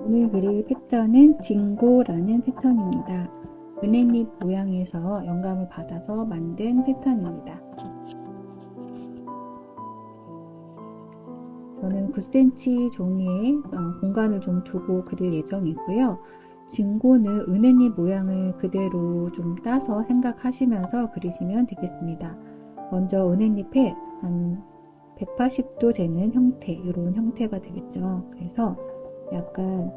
오늘 그릴 패턴은 징고라는 패턴입니다. 은행잎 모양에서 영감을 받아서 만든 패턴입니다. 저는 9cm 종이에 공간을 좀 두고 그릴 예정이고요. 징고는 은행잎 모양을 그대로 좀 따서 생각하시면서 그리시면 되겠습니다. 먼저 은행잎에 한 180도 되는 형태, 이런 형태가 되겠죠. 그래서 약간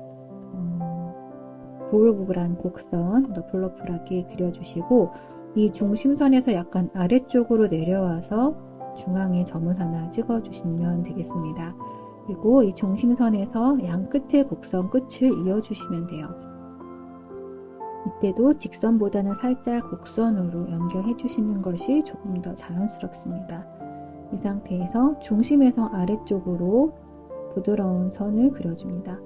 부글부글한 곡선 러플러플하게 그려주시고, 이 중심선에서 약간 아래쪽으로 내려와서 중앙에 점을 하나 찍어 주시면 되겠습니다. 그리고 이 중심선에서 양 끝의 곡선 끝을 이어 주시면 돼요. 이때도 직선보다는 살짝 곡선으로 연결해 주시는 것이 조금 더 자연스럽습니다. 이 상태에서 중심에서 아래쪽으로 부드러운 선을 그려줍니다.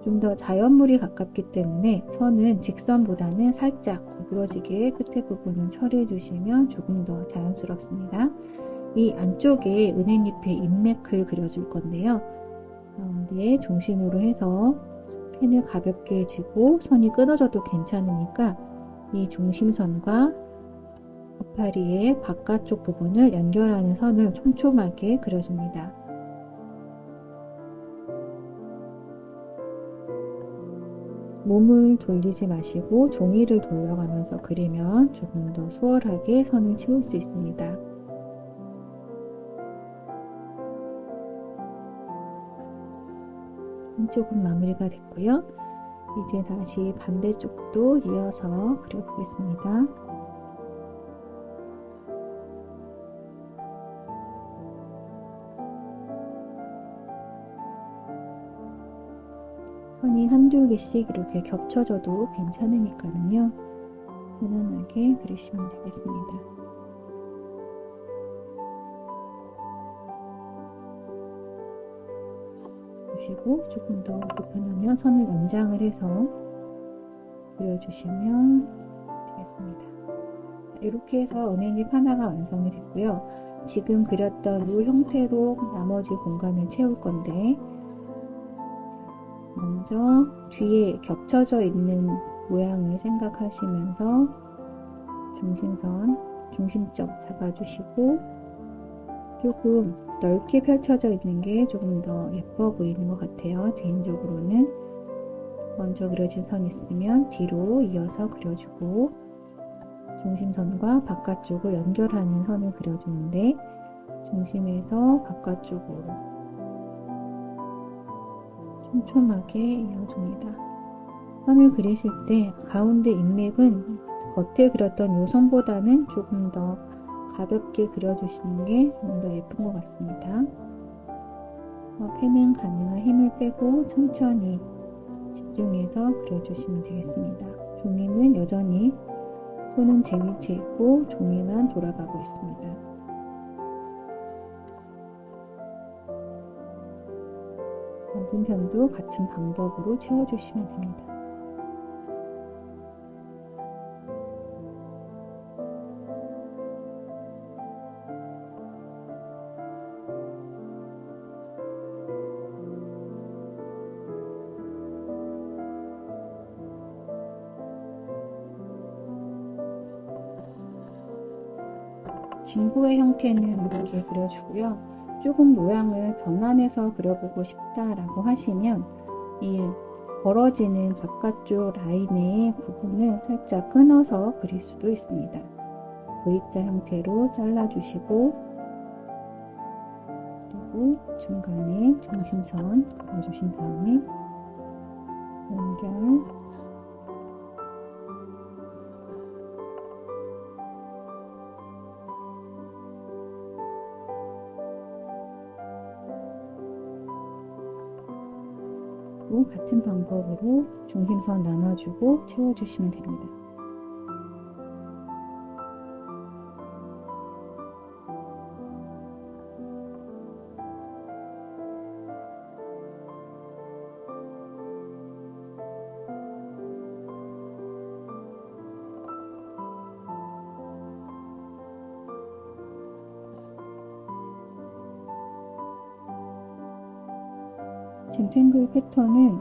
좀 더 자연물이 가깝기 때문에 선은 직선보다는 살짝 구부러지게 끝에 부분을 처리해 주시면 조금 더 자연스럽습니다. 이 안쪽에 은행잎의 잎맥을 그려줄 건데요. 가운데 중심으로 해서 펜을 가볍게 쥐고 선이 끊어져도 괜찮으니까 이 중심선과 겉파리의 바깥쪽 부분을 연결하는 선을 촘촘하게 그려줍니다. 몸을 돌리지 마시고 종이를 돌려가면서 그리면 조금 더 수월하게 선을 채울 수 있습니다. 한쪽은 마무리가 됐고요. 이제 다시 반대쪽도 이어서 그려보겠습니다. 선이 한두 개씩 이렇게 겹쳐져도 괜찮으니까요. 편안하게 그리시면 되겠습니다. 보시고 조금 더 불편하면 선을 연장을 해서 그려주시면 되겠습니다. 이렇게 해서 은행잎 하나가 완성이 됐고요. 지금 그렸던 이 형태로 나머지 공간을 채울 건데, 먼저 뒤에 겹쳐져 있는 모양을 생각하시면서 중심선, 중심점 잡아주시고 조금 넓게 펼쳐져 있는 게 조금 더 예뻐 보이는 것 같아요. 개인적으로는 먼저 그려진 선 있으면 뒤로 이어서 그려주고, 중심선과 바깥쪽을 연결하는 선을 그려주는데 중심에서 바깥쪽으로 촘촘하게 이어줍니다. 선을 그리실 때 가운데 잎맥은 겉에 그렸던 요 선보다는 조금 더 가볍게 그려주시는 게 좀 더 예쁜 것 같습니다. 펜은 가능한 힘을 빼고 천천히 집중해서 그려주시면 되겠습니다. 종이는 여전히 손은 제 위치에 있고 종이만 돌아가고 있습니다. 맞은편도 같은 방법으로 채워주시면 됩니다. 징고의 형태는 이렇게 그려주고요. 조금 모양을 변환해서 그려보고 싶다라고 하시면 이 벌어지는 바깥쪽 라인의 부분을 살짝 끊어서 그릴 수도 있습니다. V자 형태로 잘라주시고, 그리고 중간에 중심선 그려주신 다음에 연결, 같은 방법으로 중심선 나눠주고 채워주시면 됩니다. 젠탱글 패턴은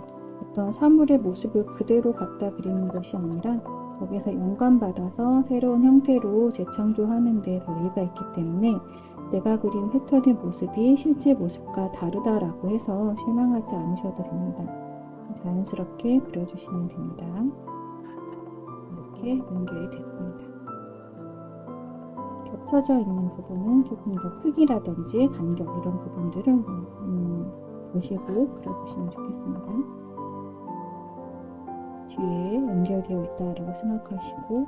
어떤 사물의 모습을 그대로 갖다 그리는 것이 아니라 거기에서 영감받아서 새로운 형태로 재창조하는 데 의의가 있기 때문에 내가 그린 패턴의 모습이 실제 모습과 다르다라고 해서 실망하지 않으셔도 됩니다. 자연스럽게 그려주시면 됩니다. 이렇게 연결이 됐습니다. 겹쳐져 있는 부분은 조금 더 크기라든지 간격 이런 부분들을 보시고 그려보시면 좋겠습니다. 뒤에 연결되어 있다라고 생각하시고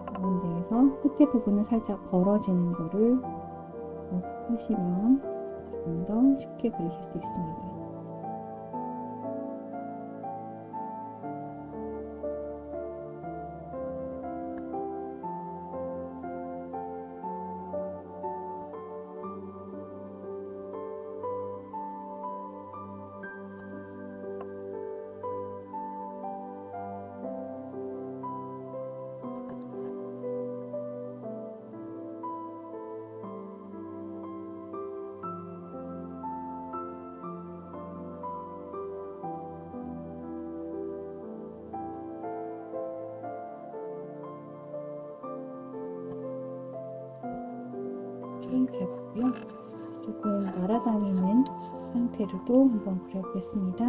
가운데에서 끝에 부분은 살짝 벌어지는 거를 연습하시면 좀 더 쉽게 그리실 수 있습니다. 그려보고요. 조금 날아다니는 형태로도 한번 그려보겠습니다.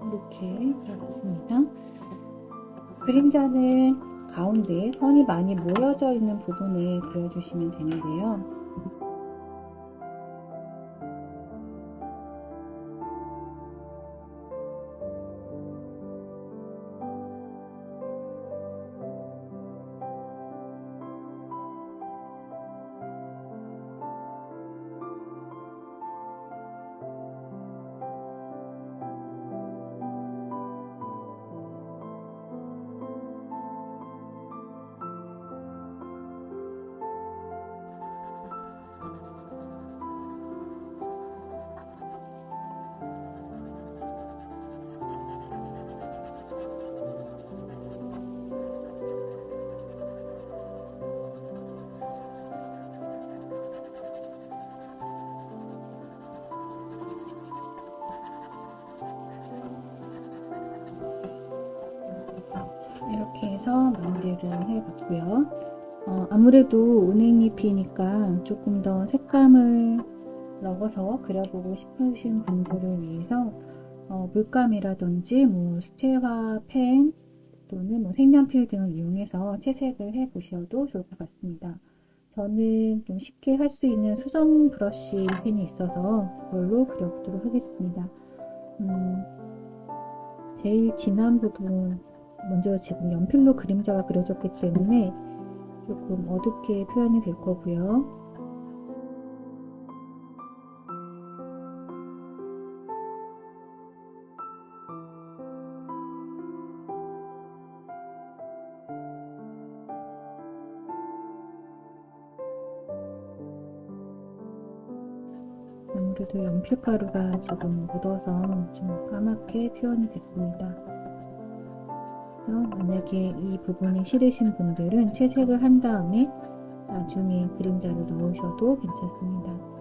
이렇게 그려봤습니다. 그림자는 가운데 선이 많이 모여져 있는 부분에 그려주시면 되는데요. 이렇게 해서 마무리를 해봤고요. 아무래도 은행잎이니까 조금 더 색감을 넣어서 그려보고 싶으신 분들을 위해서 물감이라든지 뭐 수채화 펜 또는 뭐 색연필 등을 이용해서 채색을 해 보셔도 좋을 것 같습니다. 저는 좀 쉽게 할 수 있는 수성 브러쉬 펜이 있어서 그걸로 그려보도록 하겠습니다. 제일 진한 부분 먼저 지금 연필로 그림자가 그려졌기 때문에 조금 어둡게 표현이 될 거고요. 아무래도 연필가루가 지금 묻어서 좀 까맣게 표현이 됐습니다. 만약에 이 부분이 싫으신 분들은 채색을 한 다음에 나중에 그림자를 넣으셔도 괜찮습니다.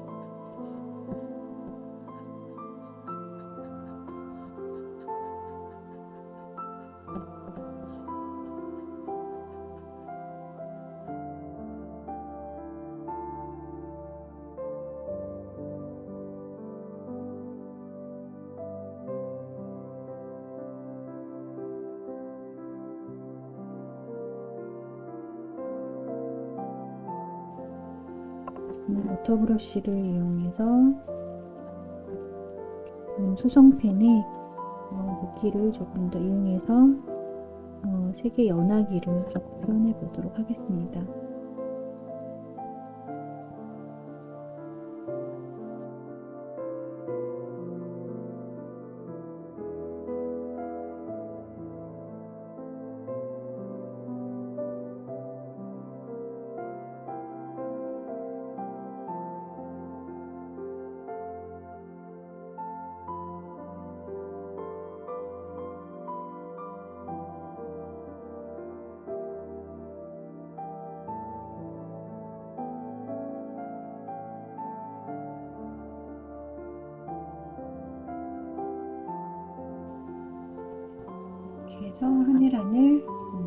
워터브러쉬를 이용해서 수성펜에 물기를 조금 더 이용해서 색의 연하기를 표현해 보도록 하겠습니다. 이렇게 해서 하늘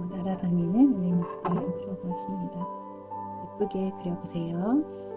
날아다니는 레인보우를 그려보았습니다. 예쁘게 그려보세요.